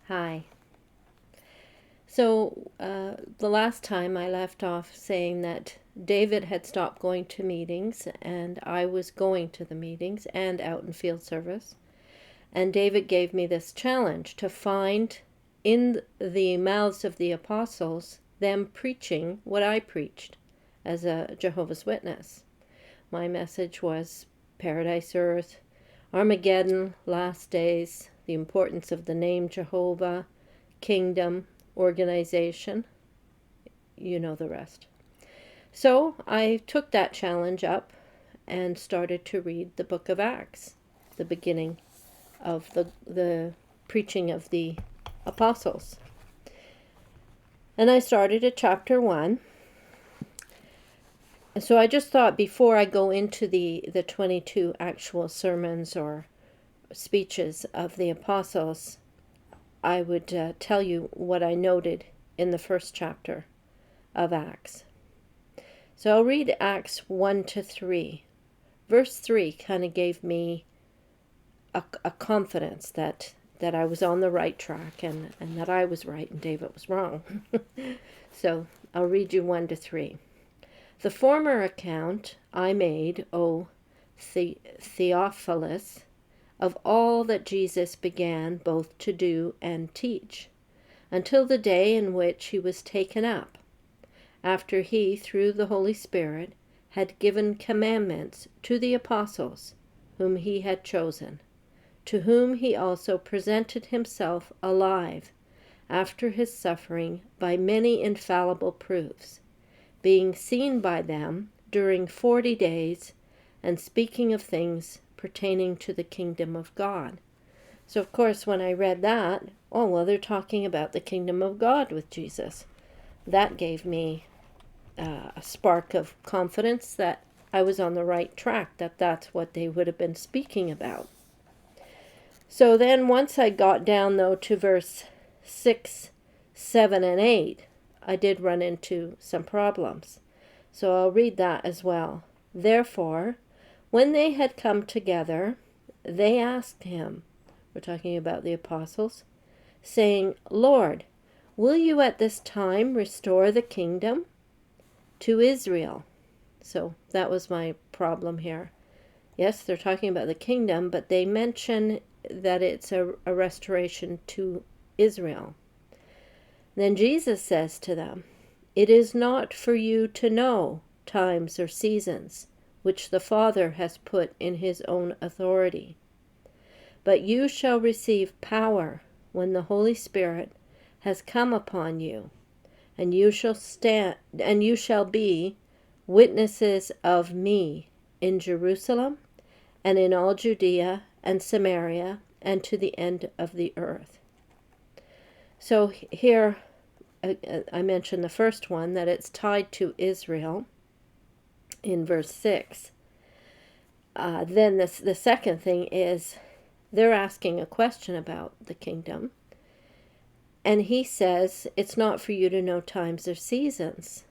Hi. So, the last time I left off saying that David had stopped going to meetings and I was going to the meetings and out in field service. And David gave me this challenge to find in the mouths of the apostles them preaching what I preached as a Jehovah's Witness. My message was Paradise Earth, Armageddon, Last Days, the importance of the name Jehovah, kingdom, organization. You know the rest. So I took that challenge up and started to read the book of Acts, the beginning of the preaching of the apostles. And I started at chapter 1. So I just thought before I go into the 22 actual sermons or speeches of the apostles, I would tell you what I noted in the first chapter of Acts. So I'll read Acts 1 to 3. Verse 3 kind of gave me a confidence that I was on the right track and that I was right and David was wrong. So I'll read you 1 to 3. The former account I made, O Theophilus, of all that Jesus began both to do and teach, until the day in which he was taken up, after he, through the Holy Spirit, had given commandments to the apostles whom he had chosen, to whom he also presented himself alive after his suffering by many infallible proofs, being seen by them during 40 days, and speaking of things pertaining to the kingdom of God. So, of course, when I read that, they're talking about the kingdom of God with Jesus. That gave me a spark of confidence that I was on the right track, that's what they would have been speaking about. So then once I got down, though, to verse 6, 7, and 8, I did run into some problems. So I'll read that as well. Therefore, when they had come together, they asked him, we're talking about the apostles, saying, Lord, will you at this time restore the kingdom to Israel? So that was my problem here. Yes, they're talking about the kingdom, but they mention that it's a restoration to Israel. Then Jesus says to them, It is not for you to know times or seasons, which the Father has put in his own authority. But you shall receive power when the Holy Spirit has come upon you, and you shall be witnesses of me in Jerusalem and in all Judea and Samaria and to the end of the earth. So here I mentioned the first one, that it's tied to Israel in verse 6. Then the second thing is they're asking a question about the kingdom. And he says, it's not for you to know times or seasons.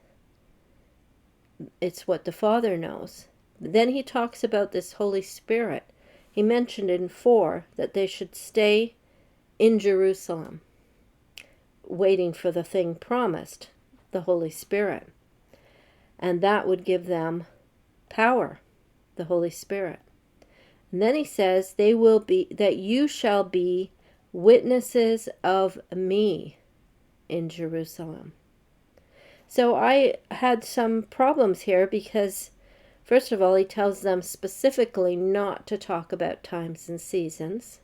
It's what the Father knows. Then he talks about this Holy Spirit. He mentioned in 4 that they should stay in Jerusalem, waiting for the thing promised, the Holy Spirit. And that would give them power, the Holy Spirit. And then he says, that you shall be witnesses of me in Jerusalem. So I had some problems here because, first of all, he tells them specifically not to talk about times and seasons.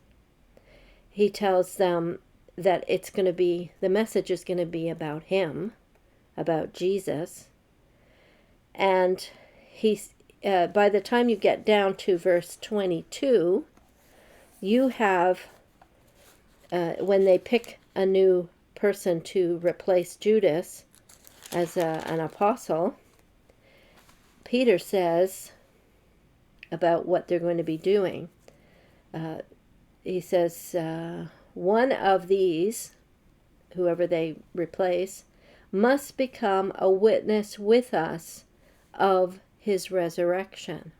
He tells them that the message is going to be about him, about Jesus. And by the time you get down to verse 22, you have, when they pick a new person to replace Judas as an apostle, Peter says about what they're going to be doing. He says, one of these, whoever they replace, must become a witness with us of his resurrection.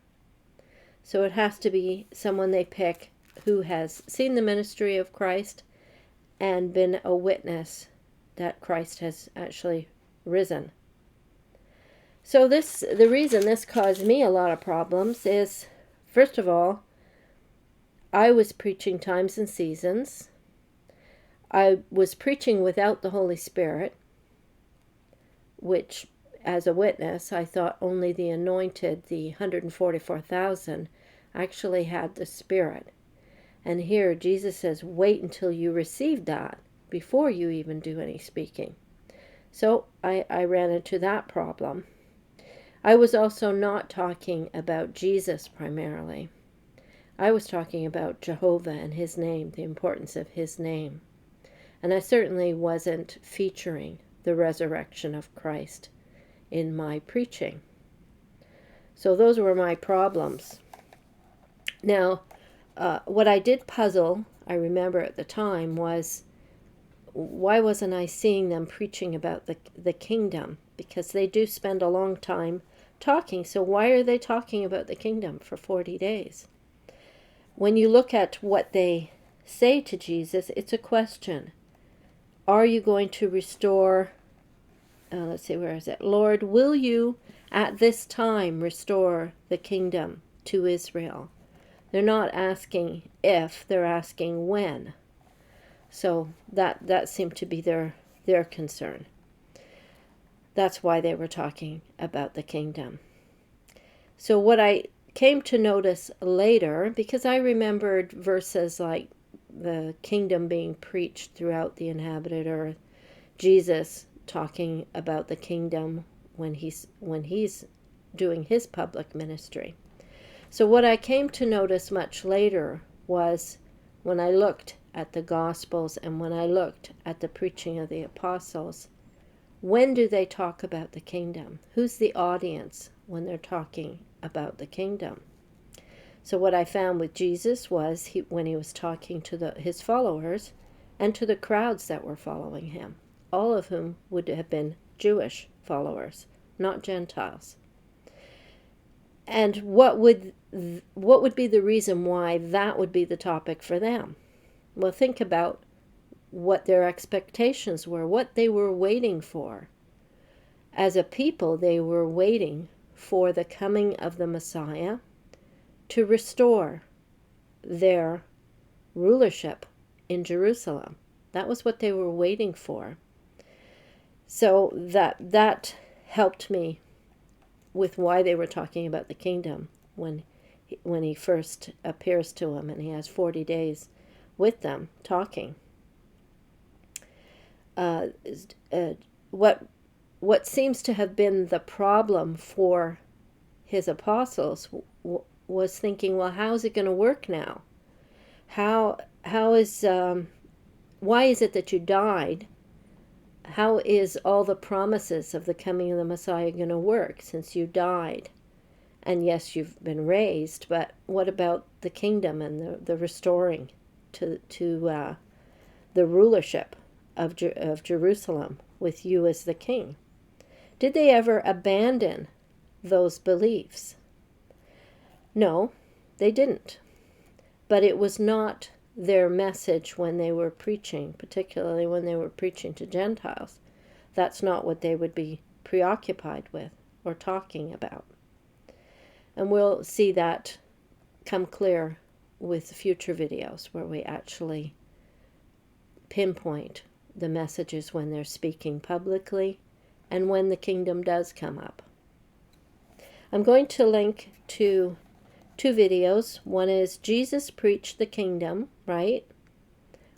So it has to be someone they pick who has seen the ministry of Christ and been a witness that Christ has actually risen. So the reason this caused me a lot of problems is, first of all, I was preaching times and seasons. I was preaching without the Holy Spirit, which, as a witness, I thought only the anointed, the 144,000, actually had the Spirit. And here Jesus says, wait until you receive that before you even do any speaking. So I ran into that problem. I was also not talking about Jesus primarily. I was talking about Jehovah and his name, the importance of his name. And I certainly wasn't featuring the resurrection of Christ in my preaching. So those were my problems. Now, what I did puzzle, I remember at the time, was why wasn't I seeing them preaching about the kingdom? Because they do spend a long time talking. So why are they talking about the kingdom for 40 days? When you look at what they say to Jesus, it's a question. Are you going to restore, let's see, where is it? Lord, will you at this time restore the kingdom to Israel? They're not asking if, they're asking when. So that seemed to be their concern. That's why they were talking about the kingdom. So what I came to notice later, because I remembered verses like the kingdom being preached throughout the inhabited earth, Jesus talking about the kingdom when he's doing his public ministry. So what I came to notice much later was when I looked at the Gospels and when I looked at the preaching of the apostles, when do they talk about the kingdom? Who's the audience when they're talking about the kingdom? So what I found with Jesus was when he was talking to his followers and to the crowds that were following him, all of whom would have been Jewish followers, not Gentiles. And what would be the reason why that would be the topic for them? Well, think about what their expectations were, what they were waiting for. As a people, they were waiting for the coming of the Messiah to restore their rulership in Jerusalem. That was what they were waiting for. So that helped me with why they were talking about the kingdom when he first appears to them and he has 40 days with them talking. What seems to have been the problem for his apostles was thinking, well, how is it going to work now? Why is it that you died? How is all the promises of the coming of the Messiah going to work since you died? And yes, you've been raised, but what about the kingdom and the restoring to the rulership of Jerusalem with you as the king? Did they ever abandon those beliefs? No, they didn't. But it was not their message when they were preaching, particularly when they were preaching to Gentiles. That's not what they would be preoccupied with or talking about. And we'll see that come clear with future videos where we actually pinpoint the messages when they're speaking publicly and when the kingdom does come up. I'm going to link to 2 videos. One is Jesus preached the kingdom, right?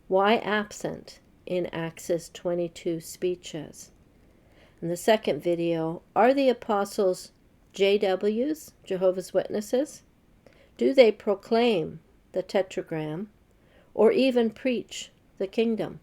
Why absent in Acts 22 speeches? And the second video, are the apostles JWs, Jehovah's Witnesses? Do they proclaim the tetragram or even preach the kingdom?